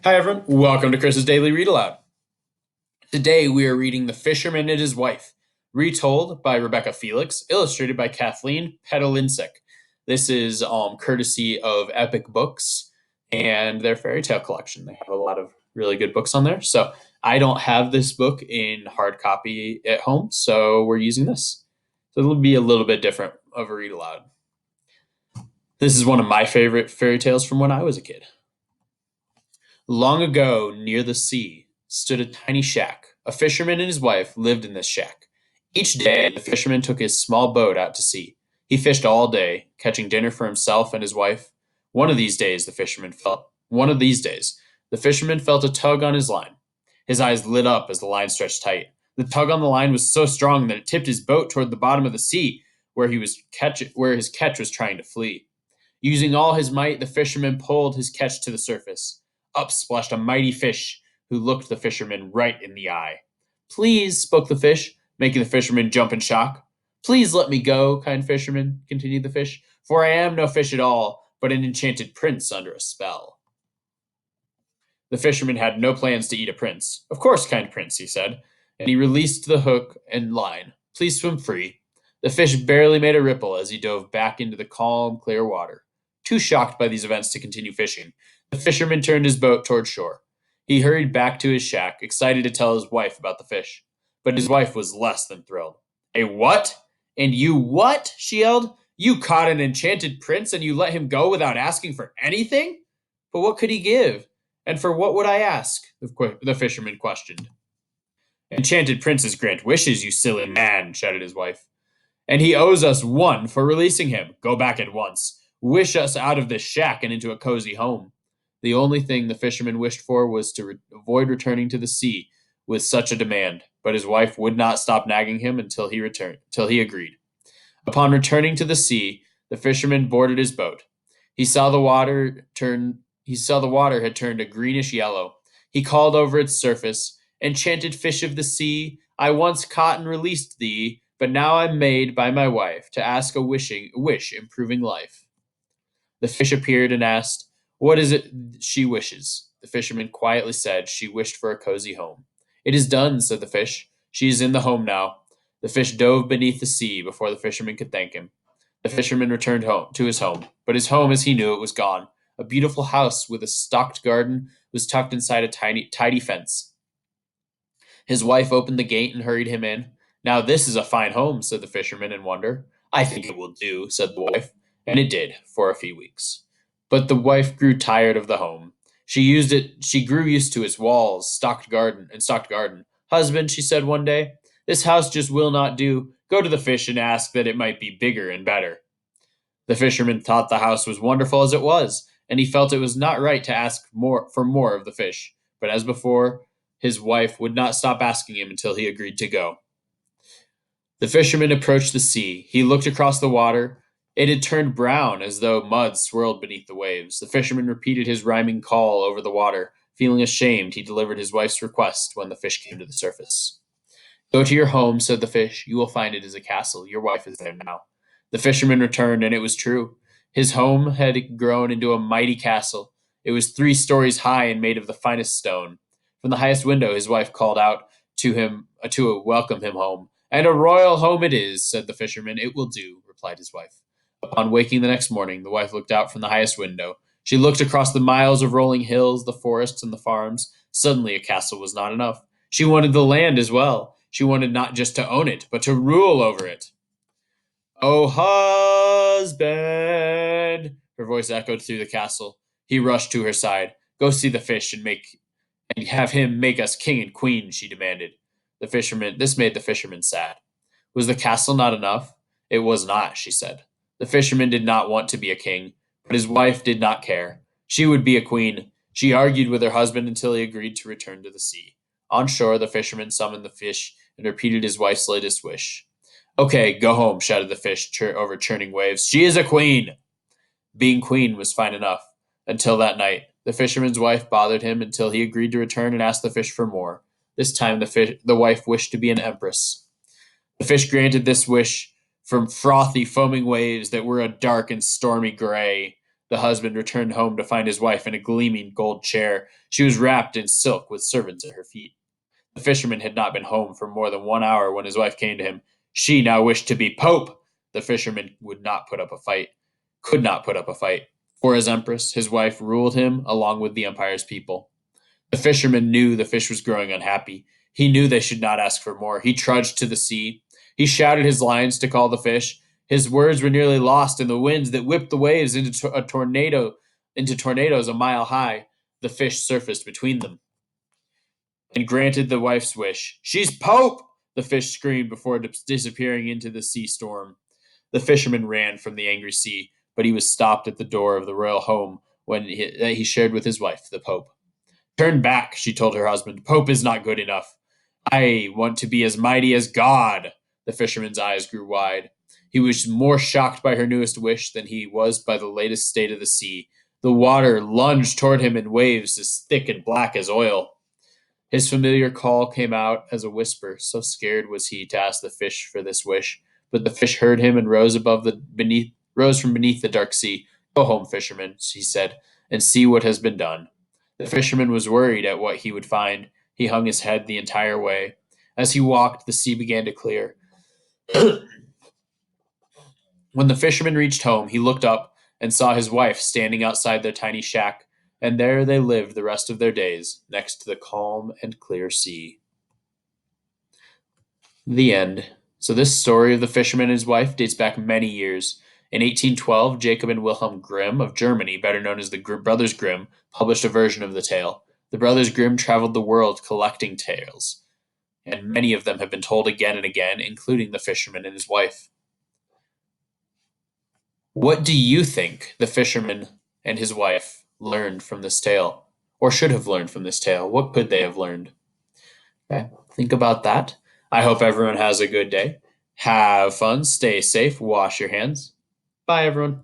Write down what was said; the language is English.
Hi, everyone. Welcome to Chris's Daily Read Aloud. Today we are reading The Fisherman and His Wife, retold by Rebecca Felix, illustrated by Kathleen Petelinsek. This is courtesy of Epic Books and their fairy tale collection. They have a lot of really good books on there. So I don't have this book in hard copy at home, so we're using this. So it'll be a little bit different of a read aloud. This is one of my favorite fairy tales from when I was a kid. Long ago, near the sea, stood a tiny shack. A fisherman and his wife lived in this shack. Each day, the fisherman took his small boat out to sea. He fished all day, catching dinner for himself and his wife. One of these days, the fisherman felt a tug on his line. His eyes lit up as the line stretched tight. The tug on the line was so strong that it tipped his boat toward the bottom of the sea, where his catch was trying to flee. Using all his might, the fisherman pulled his catch to the surface. Up splashed a mighty fish, who looked the fisherman right in the eye. "Please," spoke the fish, making the fisherman jump in shock. "Please let me go, kind fisherman," continued the fish, "for I am no fish at all, but an enchanted prince under a spell." The fisherman had no plans to eat a prince. "Of course, kind prince," he said, and he released the hook and line. "Please swim free." The fish barely made a ripple as he dove back into the calm, clear water. Too shocked by these events to continue fishing, the fisherman turned his boat toward shore. He hurried back to his shack, excited to tell his wife about the fish. But his wife was less than thrilled. "A what? And you what?" she yelled. "You caught an enchanted prince and you let him go without asking for anything?" "But what could he give? And for what would I ask?" the fisherman questioned. "Enchanted princes grant wishes, you silly man," shouted his wife. "And he owes us one for releasing him. Go back at once. Wish us out of this shack and into a cozy home." The only thing the fisherman wished for was to avoid returning to the sea with such a demand, but his wife would not stop nagging him till he agreed. Upon returning to the sea, the fisherman boarded his boat. He saw the water had turned a greenish yellow. He called over its surface, "Enchanted fish of the sea, I once caught and released thee, but now I'm made by my wife to ask a wish improving life." The fish appeared and asked, "What is it she wishes?" The fisherman quietly said she wished for a cozy home. "It is done," said the fish. "She is in the home now." The fish dove beneath the sea before the fisherman could thank him. The fisherman returned home to his home, but his home as he knew it was gone. A beautiful house with a stocked garden was tucked inside a tidy fence. His wife opened the gate and hurried him in. "Now this is a fine home," said the fisherman in wonder. "I think it will do," said the wife, and it did for a few weeks. But the wife grew tired of the home. She grew used to its walls, stocked garden. "Husband," she said one day, "this house just will not do. Go to the fish and ask that it might be bigger and better." The fisherman thought the house was wonderful as it was, and he felt it was not right to ask more of the fish. But as before, his wife would not stop asking him until he agreed to go. The fisherman approached the sea. He looked across the water. It had turned brown as though mud swirled beneath the waves. The fisherman repeated his rhyming call over the water. Feeling ashamed, he delivered his wife's request when the fish came to the surface. "Go to your home," said the fish. "You will find it is a castle. Your wife is there now." The fisherman returned, and it was true. His home had grown into a mighty castle. It was 3 stories high and made of the finest stone. From the highest window, his wife called out to him to welcome him home. "And a royal home it is," said the fisherman. "It will do," replied his wife. Upon waking the next morning, the wife looked out from the highest window. She looked across the miles of rolling hills, the forests, and the farms. Suddenly, a castle was not enough. She wanted the land as well. She wanted not just to own it, but to rule over it. "Oh, husband!" Her voice echoed through the castle. He rushed to her side. "Go see the fish and have him make us king and queen," she demanded. This made the fisherman sad. Was the castle not enough? "It was not," she said. The fisherman did not want to be a king, but his wife did not care. She would be a queen. She argued with her husband until he agreed to return to the sea. On shore, the fisherman summoned the fish and repeated his wife's latest wish. "Okay, go home," shouted the fish over churning waves. "She is a queen!" Being queen was fine enough. Until that night, the fisherman's wife bothered him until he agreed to return and ask the fish for more. This time, the wife wished to be an empress. The fish granted this wish from frothy, foaming waves that were a dark and stormy gray. The husband returned home to find his wife in a gleaming gold chair. She was wrapped in silk with servants at her feet. The fisherman had not been home for more than 1 hour when his wife came to him. She now wished to be Pope. The fisherman would not put up a fight, could not put up a fight. For as empress, his wife ruled him along with the empire's people. The fisherman knew the fish was growing unhappy. He knew they should not ask for more. He trudged to the sea. He shouted his lines to call the fish. His words were nearly lost in the winds that whipped the waves into tornadoes a mile high. The fish surfaced between them and granted the wife's wish. "She's Pope!" the fish screamed before disappearing into the sea storm. The fisherman ran from the angry sea, but he was stopped at the door of the royal home that he shared with his wife, the Pope. "Turn back," she told her husband. "Pope is not good enough. I want to be as mighty as God." The fisherman's eyes grew wide. He was more shocked by her newest wish than he was by the latest state of the sea. The water lunged toward him in waves as thick and black as oil. His familiar call came out as a whisper, so scared was he to ask the fish for this wish. But the fish heard him and rose from beneath the dark sea. "Go home, fisherman," he said, "and see what has been done." The fisherman was worried at what he would find. He hung his head the entire way. As he walked, the sea began to clear. When the fisherman reached home, he looked up and saw his wife standing outside their tiny shack, and there they lived the rest of their days, next to the calm and clear sea. The end. So this story of the fisherman and his wife dates back many years. In 1812, Jacob and Wilhelm Grimm of Germany, better known as the Brothers Grimm, published a version of the tale. The Brothers Grimm traveled the world collecting tales, and many of them have been told again and again, including the fisherman and his wife. What do you think the fisherman and his wife learned from this tale, or should have learned from this tale? What could they have learned? Okay, think about that. I hope everyone has a good day. Have fun, stay safe, wash your hands. Bye, everyone.